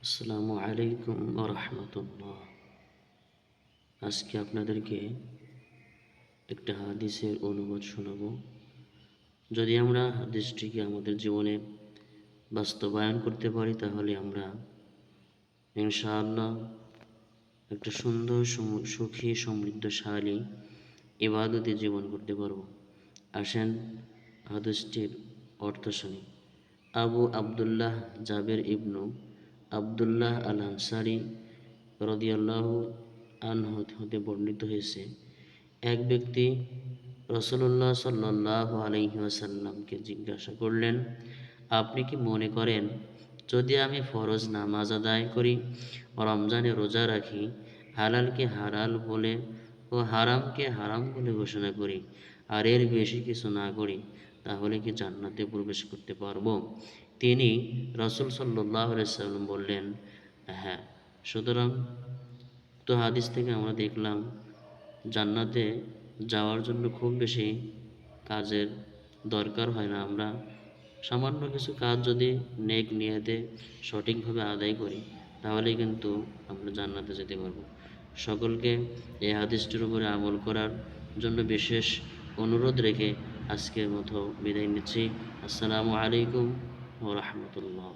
আসসালামু আলাইকুম ওয়া রাহমাতুল্লাহ। আজকে আপনাদেরকে একটা হাদিসের অনুবাদ শোনাবো। যদি আমরা হাদিসটিকে আমাদের জীবনে বাস্তবায়ন করতে পারি তাহলে আমরা ইনশাআল্লাহ একটা সুন্দর সুখী সমৃদ্ধশালী ইবাদতে জীবন করতে পারব। আসেন হাদিসটির অর্থ শুনি। আবু আবদুল্লাহ জাবের ইবনু আবদুল্লাহ আল আনসারী রাদিয়াল্লাহু আনহু হতে বর্ণিত হয়েছে, এক ব্যক্তি রাসূলুল্লাহ সাল্লাল্লাহু আলাইহি ওয়াসাল্লামকে জিজ্ঞাসা করলেন, আপনি কি মনে করেন যদি আমি ফরজ নামাজ আদায় করি, রমজানে রোজা রাখি, হালালকে হালাল বলে ও হারামকে হারাম বলে ঘোষণা করি, আর এর বেশি কিছু না করি, তাহলে কি জান্নাতে প্রবেশ করতে পারবো? তিনি রাসূল সাল্লাল্লাহু আলাইহি ওয়াসাল্লাম বললেন, হ্যাঁ। সুতরাং হাদিস থেকে আমরা দেখলাম জান্নাতে যাওয়ার জন্য খুব বেশি কাজের দরকার হয় না। আমরা সামান্য কিছু কাজ যদি নেক নিয়তে সঠিকভাবে আদায় করি তাহলে কিন্তু আমরা জান্নাতে যেতে পারবো। সকলকে এই হাদিসটির উপরে আমল করার জন্য বিশেষ অনুরোধ রেখে আজকের মতো বিদায় নিচ্ছি। আসসালামু আলাইকুম ওয়া রাহমাতুল্লাহ।